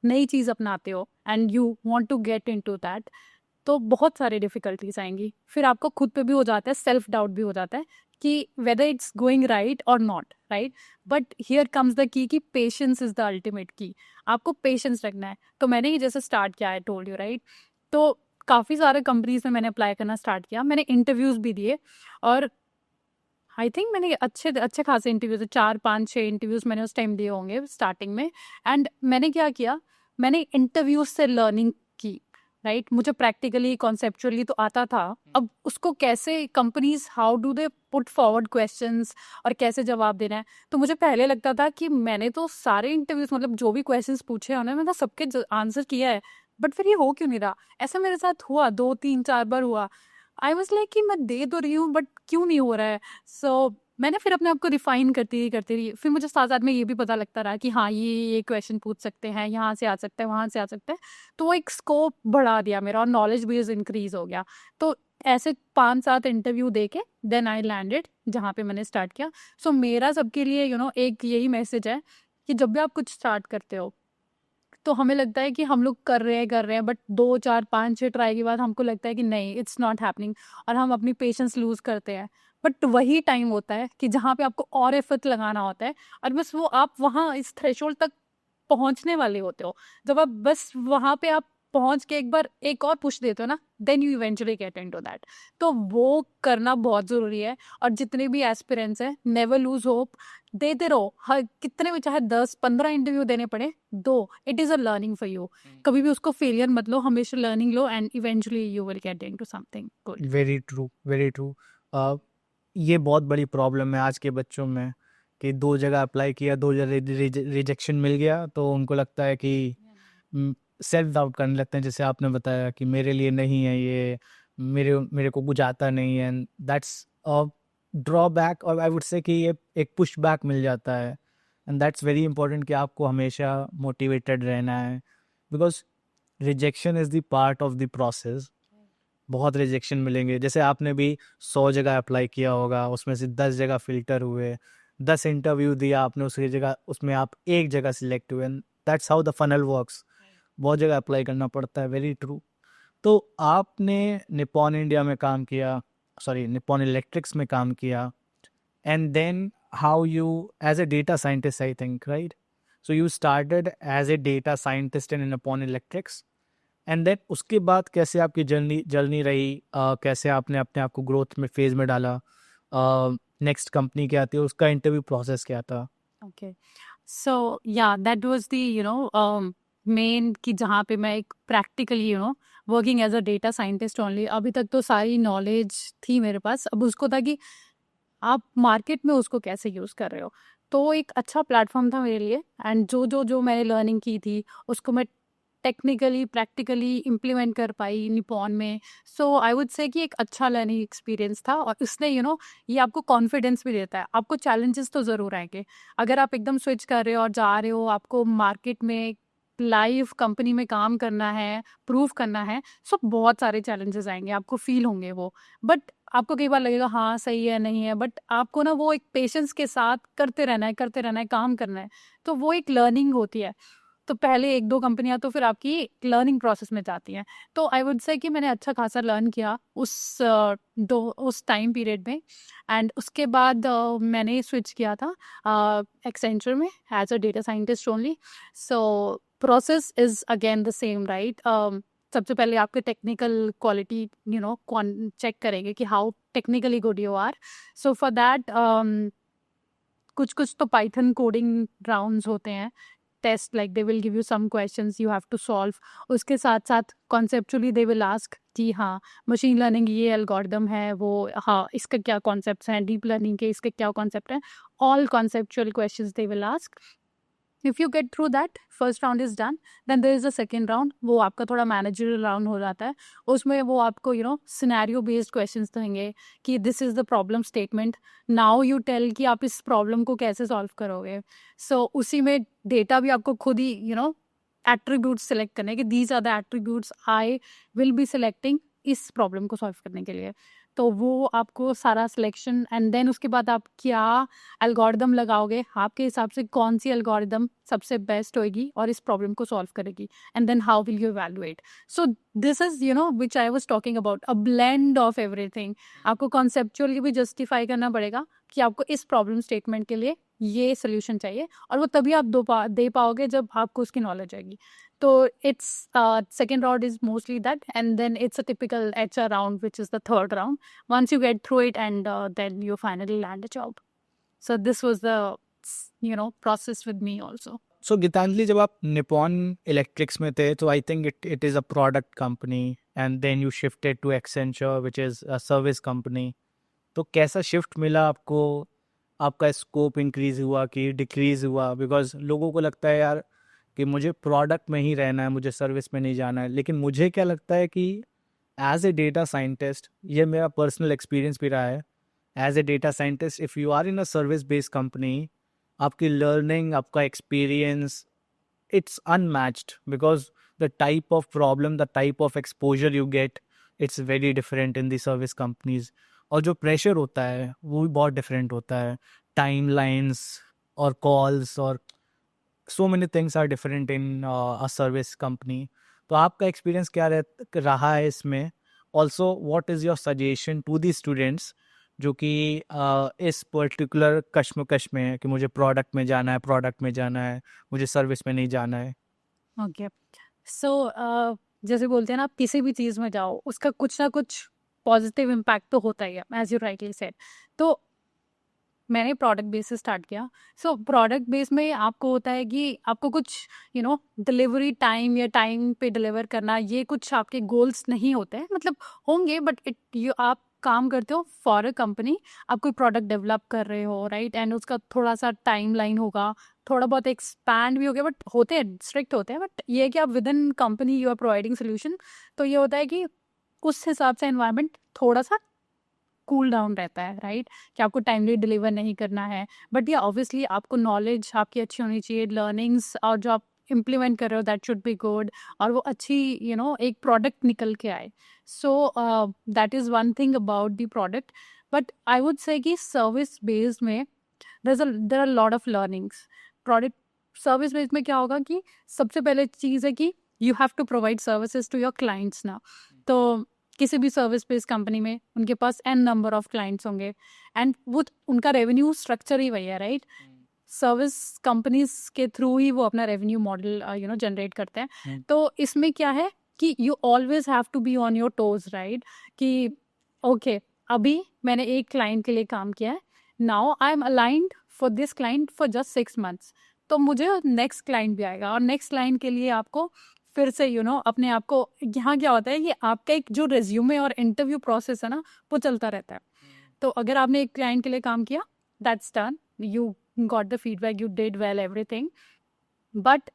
B: नई चीज़ अपनाते हो and you want to get into that, तो बहुत सारे डिफिकल्टीज आएंगी। फिर आपको खुद पे भी हो जाता है, सेल्फ डाउट भी हो जाता है कि वेदर इट्स गोइंग राइट और not right. But here comes the key कि पेशेंस इज द अल्टीमेट की। आपको पेशेंस रखना है। तो मैंने ही जैसे स्टार्ट किया है, टोल्ड यू राइट। तो काफ़ी सारे कंपनीज में मैंने अप्लाई करना स्टार्ट किया, मैंने इंटरव्यूज़ भी दिए और आई थिंक मैंने अच्छे अच्छे खासे इंटरव्यूज, 4-5-6 इंटरव्यूज मैंने उस टाइम दिए होंगे स्टार्टिंग में। एंड मैंने क्या किया, मैंने इंटरव्यूज से लर्निंग की राइट। मुझे प्रैक्टिकली कॉन्सेप्चुअली तो आता था, अब उसको कैसे companies, how do they put forward questions और कैसे जवाब देना है। तो मुझे पहले लगता था कि मैंने तो सारे इंटरव्यूज, मतलब जो भी क्वेश्चंस पूछे हैं उन्होंने, मैंने सबके आंसर किया है, बट फिर ये हो क्यों नहीं रहा। ऐसा मेरे साथ हुआ 2-3-4 बार हुआ। आई वॉज लाइक कि मैं दे तो रही हूँ बट क्यों नहीं हो रहा है। सो मैंने फिर अपने आप को रिफाइन करती रही। फिर मुझे साथ साथ में ये भी पता लगता रहा कि हाँ ये क्वेश्चन पूछ सकते हैं, यहाँ से आ सकता है, वहाँ से आ सकता है। तो वो एक स्कोप बढ़ा दिया मेरा और नॉलेज बेस इंक्रीज हो गया। तो ऐसे 5-7 इंटरव्यू दे के देन आई लैंडेड जहाँ पे मैंने स्टार्ट किया। सो मेरा सबके लिए एक यही मैसेज है कि जब भी आप कुछ स्टार्ट करते हो तो हमें लगता है कि हम लोग कर रहे हैं, बट 2-4-5-6 ट्राई के बाद हमको लगता है कि नहीं, इट्स नॉट हैपनिंग, और हम अपनी पेशेंस लूज करते हैं। बट वही टाइम होता है कि जहाँ पे आपको और एफर्ट लगाना होता है, और बस वो आप वहाँ इस थ्रेशोल्ड तक पहुँचने वाले होते हो। जब आप बस वहाँ पे आप पहुँच के एक बार एक और पुश देते हो ना, then you eventually get into that. तो वो करना बहुत ज़रूरी है। और जितने भी एस्पिरेंट्स हैं, नेवर लूज होप, देते रहो। हर कितने भी, चाहे 10-15 इंटरव्यू देने पड़े, दो, it is a learning for you. कभी भी उसको फेलियर मत लो, हमेशा learning low and eventually you will get into something good.
A: Very true, very true. ये बहुत बड़ी प्रॉब्लम है आज के बच्चों में कि 2 जगह अप्लाई किया, 2 जगह रिजेक्शन मिल गया, तो उनको लगता है कि सेल्फ डाउट करने लगते हैं, जैसे आपने बताया कि मेरे लिए नहीं है ये, मेरे मेरे को कुछ आता नहीं है. एंड दैट्स अ ड्रॉबैक, और आई वुड से कि ये एक पुश बैक मिल जाता है. एंड दैट्स वेरी इंपॉर्टेंट कि आपको हमेशा मोटिवेटेड रहना है, because rejection is the part of the process. बहुत रिजेक्शन मिलेंगे। जैसे आपने भी 100 जगह अप्लाई किया होगा, उसमें से 10 जगह फ़िल्टर हुए, 10 इंटरव्यू दिया आपने, उसकी जगह उसमें आप एक जगह सिलेक्ट हुए। That's how the funnel works. बहुत जगह अप्लाई करना पड़ता है, वेरी ट्रू। तो आपने निप्पॉन इंडिया में काम किया, सॉरी निप्पॉन इलेक्ट्रिक्स में काम किया, and then how you as a data scientist, I think, right? So you started as a data scientist in Nippon Electrics, and then उसके बाद कैसे आपकी जर्नी जर्नी रही, कैसे आपने अपने आप को ग्रोथ में फेज में डाला, नेक्स्ट कंपनी क्या थी, उसका इंटरव्यू प्रोसेस क्या था?
B: Okay. So yeah, that was the main कि जहाँ पे मैं एक practically working as a data scientist only। अभी तक तो सारी knowledge थी मेरे पास, अब उसको था कि आप मार्केट में उसको कैसे यूज़ कर रहे हो। तो एक अच्छा प्लेटफॉर्म था मेरे लिए, एंड जो मैंने लर्निंग की थी उसको मैं टेक्निकली प्रैक्टिकली इम्प्लीमेंट कर पाई निपॉन में। सो आई वुड से कि एक अच्छा लर्निंग एक्सपीरियंस था, और इसने ये आपको कॉन्फिडेंस भी देता है। आपको चैलेंजेस तो ज़रूर आएंगे, अगर आप एकदम स्विच कर रहे हो और जा रहे हो, आपको मार्केट में लाइव कंपनी में काम करना है, प्रूव करना है। सो बहुत सारे चैलेंजेस आएंगे, आपको फील होंगे वो, बट आपको कई बार लगेगा हाँ सही है नहीं है, बट आपको ना वो एक पेशेंस के साथ करते रहना है, काम करना है। तो वो एक लर्निंग होती है। तो पहले 1-2 कंपनियाँ तो फिर आपकी लर्निंग प्रोसेस में जाती हैं। तो आई वुड से कि मैंने अच्छा खासा लर्न किया उस टाइम पीरियड में, एंड उसके बाद मैंने स्विच किया था एक्सेंचर में as a data scientist only. So process is again the same, right? सबसे पहले आपके टेक्निकल क्वालिटी चेक करेंगे कि how technically good you are. So for that कुछ कुछ तो पाइथन कोडिंग राउंड्स होते हैं, test, like they will give you some questions you have to solve. उसके साथ साथ कॉन्सेप्चुअली दे विल आस्क कि हाँ मशीन लर्निंग ये एल्गोरिदम है, वो हाँ इसका क्या कॉन्सेप्ट्स हैं, डीप लर्निंग के इसके क्या कॉन्सेप्ट हैं, all conceptual questions they will ask. If you get through that, first round is done, then there is a second round, वो आपका थोड़ा मैनेजरल राउंड हो जाता है। उसमें वो आपको सिनेरियो बेस्ड क्वेश्चंस देंगे कि this is the problem statement, now you tell कि आप इस प्रॉब्लम को कैसे सॉल्व करोगे। सो उसी में डेटा भी आपको खुद ही एट्रीब्यूट्स सेलेक्ट करने कि these are the attributes I will be selecting इस प्रॉब्लम को सॉल्व करने के लिए। तो वो आपको सारा सिलेक्शन, एंड देन उसके बाद आप क्या एल्गोरिदम लगाओगे, आपके हिसाब से कौन सी एल्गोरिदम सबसे बेस्ट होएगी और इस प्रॉब्लम को सॉल्व करेगी, and then how will you evaluate. So this is which I was talking about, a blend of everything. आपको कॉन्सेप्चुअली भी जस्टिफाई करना पड़ेगा कि आपको इस प्रॉब्लम स्टेटमेंट के लिए ये सोल्यूशन चाहिए, और वो तभी आप दे पाओगे जब आपको उसकी नॉलेज आएगी। तो it's second round is mostly that, and then it's a typical HR round, which is the third round, once you get through it, and then you finally land a job. So this was the process with me also.
A: सो गीतांजलि, जब आप Nippon electrics में थे, तो I think it is a product company, and then you shifted to Accenture which is a service company. तो कैसा shift मिला आपको? आपका स्कोप इंक्रीज हुआ कि डिक्रीज हुआ? बिकॉज लोगों को लगता है यार कि मुझे प्रोडक्ट में ही रहना है, मुझे सर्विस में नहीं जाना है। लेकिन मुझे क्या लगता है कि एज ए डेटा साइंटिस्ट, ये मेरा पर्सनल एक्सपीरियंस भी रहा है, as a data scientist if you are in a service based company, आपकी लर्निंग, आपका experience, it's unmatched, because the type of problem, the type of exposure you get, it's very different in the service companies. और जो pressure होता है वो भी बहुत different होता है, टाइमलाइंस और कॉल्स और so many things are different in a service company. तो आपका एक्सपीरियंस क्या रहा है इसमें? Also what is your suggestion to the students जो कि इस पर्टिकुलर कश्मकश में है कि मुझे प्रोडक्ट में जाना है, प्रोडक्ट में जाना है, मुझे सर्विस में नहीं जाना है?
B: ओके। सो जैसे बोलते हैं ना, आप किसी भी चीज़ में जाओ उसका कुछ ना कुछ पॉजिटिव इम्पैक्ट तो होता ही है, एज यू राइटली सेड। तो मैंने प्रोडक्ट बेस से स्टार्ट किया। सो प्रोडक्ट बेस में आपको होता है कि आपको कुछ डिलीवरी टाइम या टाइम पे डिलीवर करना, ये कुछ आपके गोल्स नहीं होते हैं, मतलब होंगे, बट आप काम करते हो फॉर अ कंपनी, आप कोई प्रोडक्ट डेवलप कर रहे हो, राइट? एंड उसका थोड़ा सा टाइम लाइन होगा, थोड़ा बहुत एक्सपैंड भी हो गया, बट होते हैं, स्ट्रिक्ट होते हैं, बट ये है कि आप within company you are providing solution. तो ये होता है कि उस हिसाब से एनवायरनमेंट थोड़ा सा कूल डाउन रहता है, राइट? कि आपको टाइमली डिलीवर नहीं करना है, बट ये ऑब्वियसली आपको नॉलेज आपकी अच्छी होनी चाहिए, लर्निंग्स, और जो आप इम्प्लीमेंट कर रहे हो दैट शुड बी गुड, और वो अच्छी एक प्रोडक्ट निकल के आए. So that is one thing about the product. But I would say कि सर्विस बेस्ड में there are lot of learnings. Product service based में क्या होगा कि सबसे पहले चीज़ है कि you have to provide services to your clients ना. तो किसी भी सर्विस बेस्ड कंपनी में उनके पास एन नंबर ऑफ क्लाइंट्स होंगे, एंड वो उनका रेवेन्यू स्ट्रक्चर ही वही है, राइट. सर्विस कंपनीज के थ्रू ही वो अपना रेवेन्यू मॉडल जनरेट करते हैं. तो इसमें क्या है कि you always have to be on your toes, right. कि ओके, अभी मैंने एक क्लाइंट के लिए काम किया है, now I am aligned for this client for just 6 months. तो मुझे नेक्स्ट क्लाइंट भी आएगा, और नेक्स्ट क्लाइंट के लिए आपको फिर से अपने आप को, यहाँ क्या होता है कि आपका एक जो रिज्यूमे और इंटरव्यू प्रोसेस है ना, वो चलता रहता है. तो अगर आपने एक क्लाइंट के लिए काम किया, that's done, you got the feedback, you did well everything. But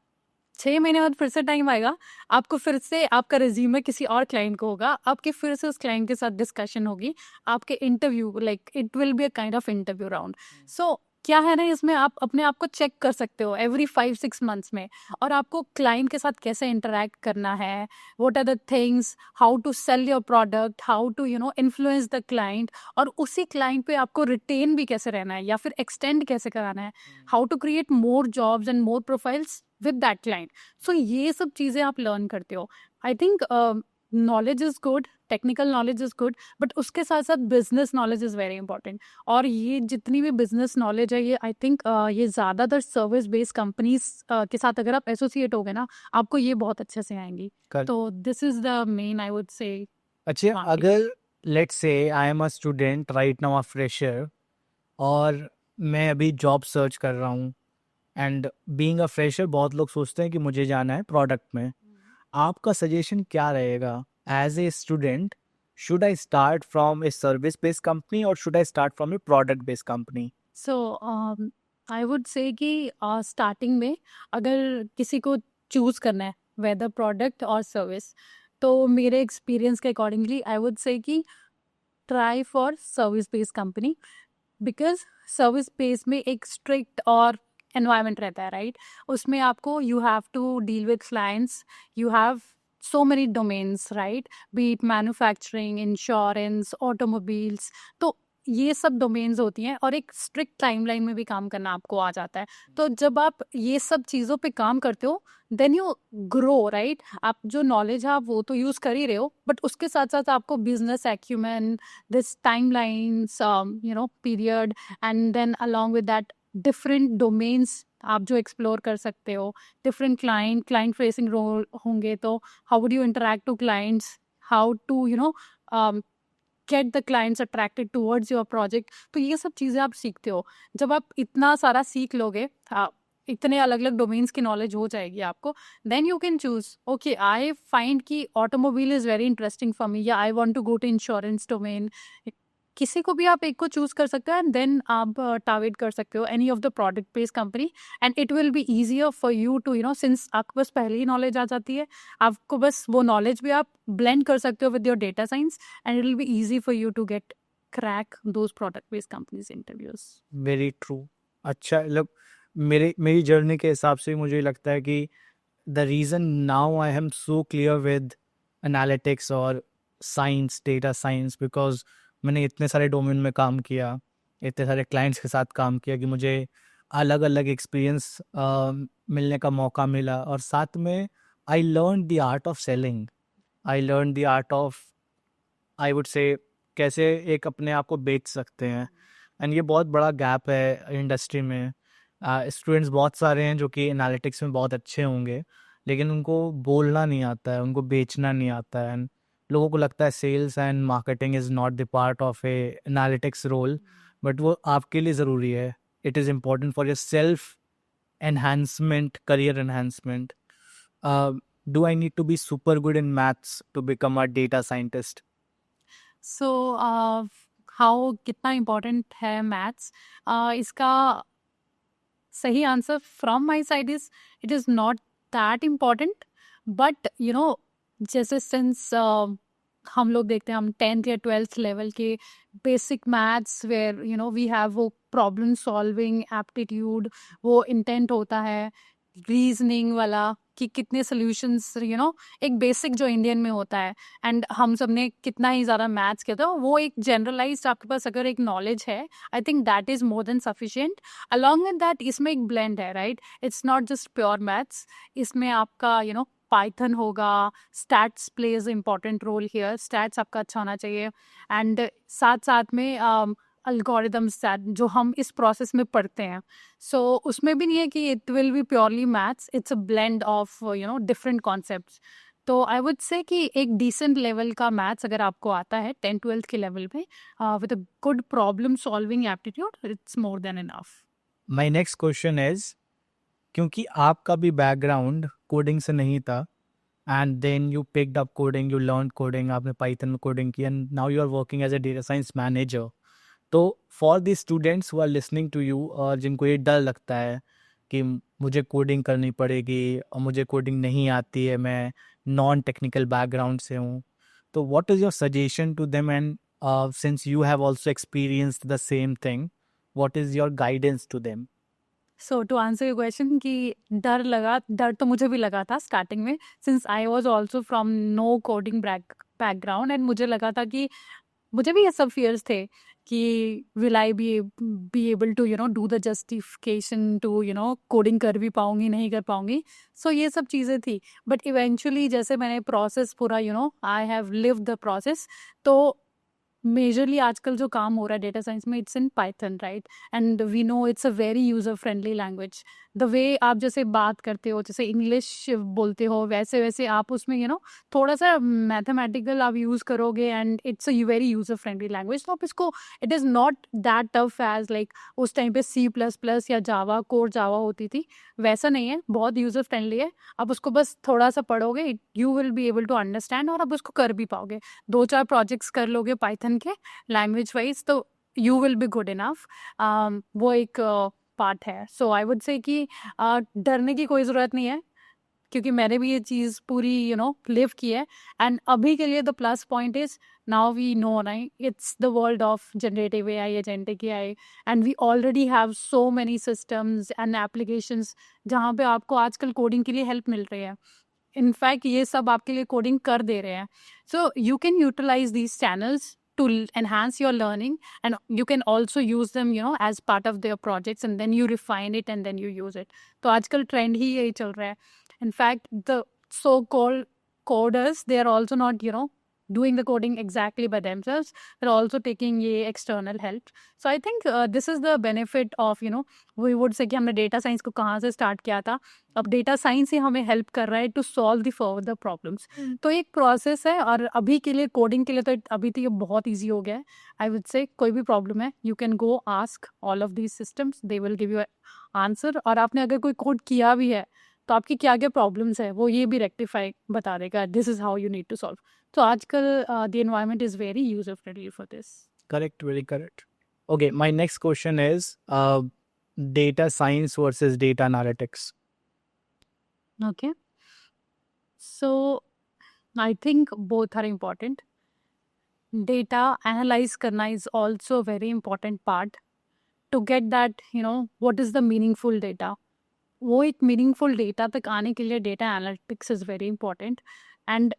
B: 6 महीने बाद फिर से टाइम आएगा, आपको फिर से आपका रिज्यूमे किसी और क्लाइंट को होगा, आपके फिर से उस क्लाइंट के साथ डिस्कशन होगी, आपके interview, like it will be a kind of interview round. So क्या है ना, इसमें आप अपने आप को चेक कर सकते हो एवरी 5-6 months में, और आपको क्लाइंट के साथ कैसे इंटरेक्ट करना है, what are the things, how to sell your product, how to influence the client, और उसी क्लाइंट पे आपको रिटेन भी कैसे रहना है या फिर एक्सटेंड कैसे कराना है, how to create more jobs and more profiles with that client. So ये सब चीज़ें आप लर्न करते हो. I think knowledge is good, technical knowledge is good, but उसके साथ साथ business knowledge is very important. और ये जितनी भी बिजनेस नॉलेज है, ये आई थिंक ये ज़्यादातर सर्विस बेस्ड कंपनीज के साथ अगर आप एसोसिएट हो गए ना, आपको ये बहुत अच्छे से आएंगी.
A: कर
B: तो this is the main, I would से.
A: अच्छा, अगर let's say I am a student right now, a fresher, और मैं अभी जॉब सर्च कर रहा हूँ, एंड बीइंग अ फ्रेशर बहुत लोग सोचते हैं कि मुझे जाना है प्रोडक्ट में. आपका सजेशन क्या रहेगा as a student? Should I start from a service based company और should I start from a product based company?
B: So I would say कि स्टार्टिंग में अगर किसी को चूज़ करना है वेदर प्रोडक्ट और सर्विस, तो मेरे एक्सपीरियंस के अकॉर्डिंगली आई वुड से कि try for service based company, because service base में एक स्ट्रिक्ट और एनवायरनमेंट रहता है, राइट. उसमें आपको you have to deal with clients, you have so many domains, right, be it manufacturing, insurance, automobiles. तो ये सब डोमेन्स होती हैं, और एक स्ट्रिक्ट टाइमलाइन में भी काम करना आपको आ जाता है. तो जब आप ये सब चीज़ों पे काम करते हो, देन यू ग्रो, राइट. आप जो नॉलेज है आप वो तो यूज़ कर ही रहे हो, बट उसके साथ साथ आपको business acumen, this timelines, period, and then along with that different domains आप जो एक्सप्लोर कर सकते हो, डिफरेंट क्लाइंट फेसिंग रोल होंगे, तो how would you interact to clients, how to get the clients attracted towards your project. तो ये सब चीज़ें आप सीखते हो. जब आप इतना सारा सीख लोगे, इतने अलग अलग डोमेन्स की नॉलेज हो जाएगी आपको, then you can choose, okay I find कि automobile is very interesting for me, या I want to go to insurance domain. किसी को भी आप एक को चूज कर सकते हो, एंड देन आप टारगेट कर सकते हो any of the product based company, and it will be easier for you to since आपको बस पहले ही नॉलेज आ जाती है, आपको बस वो नॉलेज भी आप ब्लेंड कर सकते हो with your data science, and it will be easy for you to get crack those product based companies interviews.
A: Very true. अच्छा, मतलब मेरी जर्नी के हिसाब से मुझे लगता है कि the reason now I am so clear with analytics और साइंस, डेटा साइंस, बिकॉज मैंने इतने सारे डोमेन में काम किया, इतने सारे क्लाइंट्स के साथ काम किया कि मुझे अलग अलग एक्सपीरियंस मिलने का मौका मिला. और साथ में I learn the art of selling, I learn the art of, I would से, कैसे एक अपने आप को बेच सकते हैं. एंड ये बहुत बड़ा गैप है इंडस्ट्री में. स्टूडेंट्स बहुत सारे हैं जो कि एनालिटिक्स में बहुत अच्छे होंगे, लेकिन उनको बोलना नहीं आता है, उनको बेचना नहीं आता है. एंड लोगों को लगता है sales and marketing is not the part of a analytics role, but वो आपके लिए ज़रूरी है. It is important for your self enhancement, career enhancement. Do I need to be super good in maths to become a data scientist?
B: So how कितना important है maths, इसका सही answer from my side is it is not that important. But जैसे since हम लोग देखते हैं, हम 10th या 12th लेवल के basic maths where we have वो प्रॉब्लम सॉल्विंग एप्टीट्यूड, वो इंटेंट होता है. रीजनिंग वाला कि कितने सॉल्यूशंस एक बेसिक जो इंडियन में होता है, एंड हम सब ने कितना ही ज़्यादा मैथ्स किया था, वो एक जनरलाइज्ड आपके पास अगर एक नॉलेज है, I think that is more than sufficient. Along with that इसमें एक ब्लेंड है, right? It's not just pure maths, इसमें आपका पाइथन होगा, stats plays important role here, stats आपका अच्छा होना चाहिए, एंड साथ साथ में अल्गोरिदम्स जो हम इस प्रोसेस में पढ़ते हैं, सो उसमें भी नहीं है कि it will B purely maths, it's a blend of different concepts. तो आई वुड से कि एक डिसेंट लेवल का मैथ्स अगर आपको आता है 10th-12th के लेवल में with a good problem solving aptitude, it's more than enough.
A: My next question is, क्योंकि आपका भी बैकग्राउंड कोडिंग से नहीं था, and then you picked up coding, you learn coding, आपने पाइथन में कोडिंग की, and now you are working as a data science manager. तो for the students who are listening to you, और जिनको ये डर लगता है कि मुझे कोडिंग करनी पड़ेगी और मुझे कोडिंग नहीं आती है, मैं नॉन टेक्निकल बैकग्राउंड से हूँ, तो what is your suggestion to them, and since you have also experienced the same thing, what is your guidance to them?
B: So to answer your question कि डर तो मुझे भी लगा था स्टार्टिंग में, since I was also from no coding background, and मुझे लगा था कि मुझे भी ये सब फियर्स थे कि will I be able to do the justification to coding कर भी पाऊंगी नहीं कर पाऊंगी, सो ये सब चीज़ें थी। बट इवेंचुअली जैसे मैंने प्रोसेस पूरा I have live the process, तो मेजरली आजकल जो काम हो रहा है डेटा साइंस में, it's in Python, right? And we know it's a very user friendly language. The way आप जैसे बात करते हो, जैसे इंग्लिश बोलते हो, वैसे वैसे आप उसमें थोड़ा सा मैथमेटिकल आप यूज़ करोगे, and it's a very user friendly language. तो आप इसको, it is not that tough as like उस टाइम पे C++ या जावा, कोर जावा होती थी, वैसा नहीं है, बहुत यूजर फ्रेंडली है। आप उसको बस थोड़ा सा पढ़ोगे, you will be able to understand, और आप उसको कर भी पाओगे। 2-4 प्रोजेक्ट्स कर लोगे पाइथन के लैंग्वेज वाइज, तो you will be good enough. वो एक पार्ट है। सो आई वुड से कि डरने की कोई ज़रूरत नहीं है, क्योंकि मैंने भी ये चीज़ पूरी लिव की है। एंड अभी के लिए the plus point is, now we know, right, it's the world of generative AI, agentic AI, and we already have so many systems and applications जहाँ पे आपको आजकल कोडिंग के लिए हेल्प मिल रही है। इनफैक्ट ये सब आपके लिए कोडिंग कर दे रहे हैं। So you can utilize these channels to enhance your learning, and you can also use them as part of their projects, and then you refine it and then you use it. तो आजकल trend ही यही चल रहा है। in fact the so called coders, they are also not doing the coding exactly by themselves, they're also taking ये external help. So I think this is the benefit of we would say कि हमने data science को कहाँ से start किया था, अब data science ही हमें हेल्प कर रहा है to solve the further problems. तो एक प्रोसेस है, और अभी के लिए कोडिंग के लिए तो अभी तो ये बहुत ईजी हो गया है। आई वुड से कोई भी प्रॉब्लम है, you can go ask all of these systems, they will give you answer. और आपने अगर कोई कोड किया भी है, तो आपकी क्या क्या प्रॉब्लम्स है वो ये भी रेक्टिफाई बता देगा, this is how you need to solve. तो आजकल the environment is very user friendly for this.
A: Correct, very correct. Okay, my next question is data science versus data analytics.
B: Okay, so I think both are important. Data analyze करना is also a very important part to get that what is the meaningful data. वो एक meaningful data तक आने के लिए data analytics is very important. And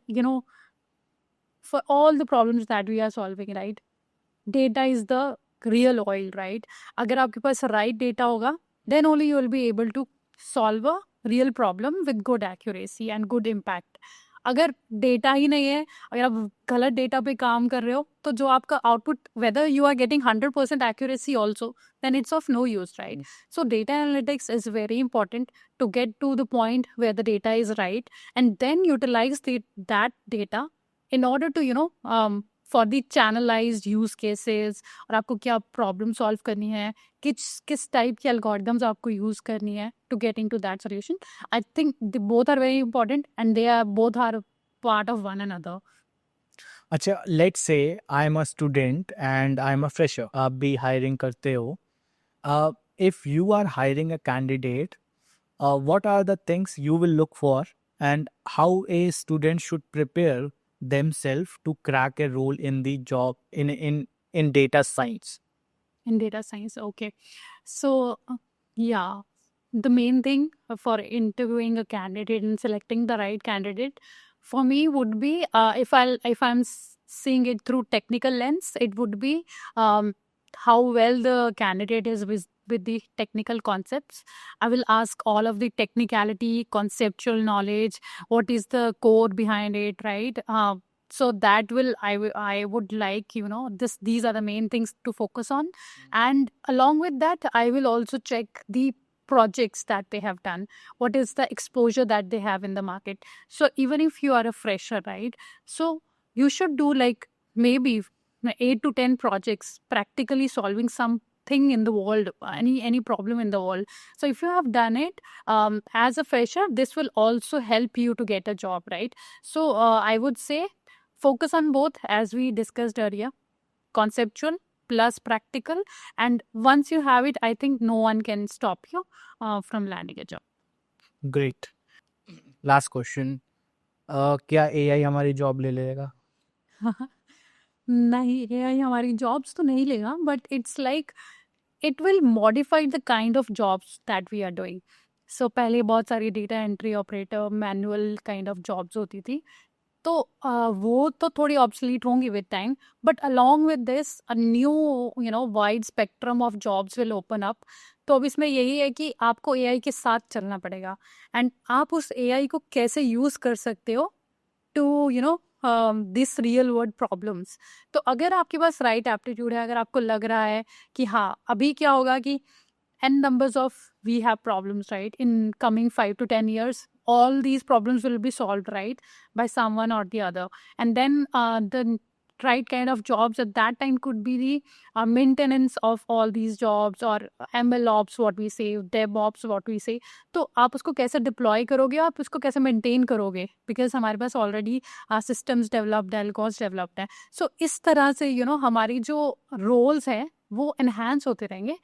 B: for all the problems that we are solving, right, data is the real oil, right? अगर आपके पास right data होगा, then only you will be able to solve a real problem with good accuracy and good impact. अगर डेटा ही नहीं है, अगर आप गलत डेटा पे काम कर रहे हो, तो जो आपका output, whether you are getting 100% accuracy also, then it's of no use, right? So data analytics is very important to get to the point where the data is right, and then utilize that data in order to for the channelized use cases, और आपको क्या problem solve करनी है, किस type की algorithms आपको use करनी है to get into that solution. I think they both are very important, and they are both are part of one another.
A: अच्छा, let's say I am a student and I am a fresher. आप भी hiring करते हो. If you are hiring a candidate, what are the things you will look for, and how a student should prepare themselves to crack a role in the job in data science?
B: In data science, okay. So yeah, the main thing for interviewing a candidate and selecting the right candidate for me would be, if I'm seeing it through technical lens, it would be how well the candidate is with the technical concepts. I will ask all of the technicality, conceptual knowledge, what is the code behind it, right? So that will I would like, these are the main things to focus on. And along with that, I will also check the projects that they have done, what is the exposure that they have in the market. So even if you are a fresher, right, so you should do like maybe 8 to 10 projects practically solving something in the world, any problem in the world. So if you have done it as a fresher, this will also help you to get a job, right? So I would say focus on both, as we discussed earlier, conceptual plus practical. And once you have it, I think no one can stop you from landing a job.
A: Great. Last question, क्या AI हमारी job ले लेगा?
B: नहीं, AI हमारी jobs तो नहीं लेगा, but it's like it will modify the kind of jobs that we are doing. So पहले बहुत सारी data entry operator, manual kind of jobs होती थी, तो वो तो थोड़ी ऑब्सलीट होंगी with time, but along with this a new wide spectrum of jobs will open up. तो अब इसमें यही है कि आपको एआई के साथ चलना पड़ेगा, एंड आप उस एआई को कैसे यूज कर सकते हो to this real world problems. तो अगर आपके पास राइट एप्टीट्यूड है, अगर आपको लग रहा है कि हाँ अभी क्या होगा कि n numbers of we have problems, right, in coming 5 to 10 years, all these problems will be solved, right, by someone or the other. And then the right kind of jobs at that time could be the maintenance of all these jobs, or ML ops what we say, dev ops what we say. तो आप उसको कैसे deploy करोगे, आप उसको कैसे maintain करोगे, because हमारे पास ऑलरेडी सिस्टम्स डेवलप्ड है, एल्गोरिथम्स डेवलप्ड है। सो इस तरह से हमारी जो रोल्स हैं वो एनहांस होते रहेंगे।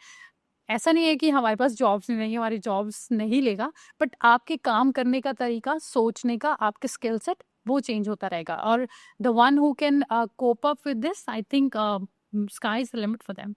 B: ऐसा नहीं है कि हमारे पास जॉब्स नहीं रहेंगी, हमारी जॉब्स नहीं लेगा, बट आपके काम करने का तरीका, सोचने का, आपके स्किल सेट वो चेंज होता रहेगा। और the one who can cope up with this, I think sky is the limit for them.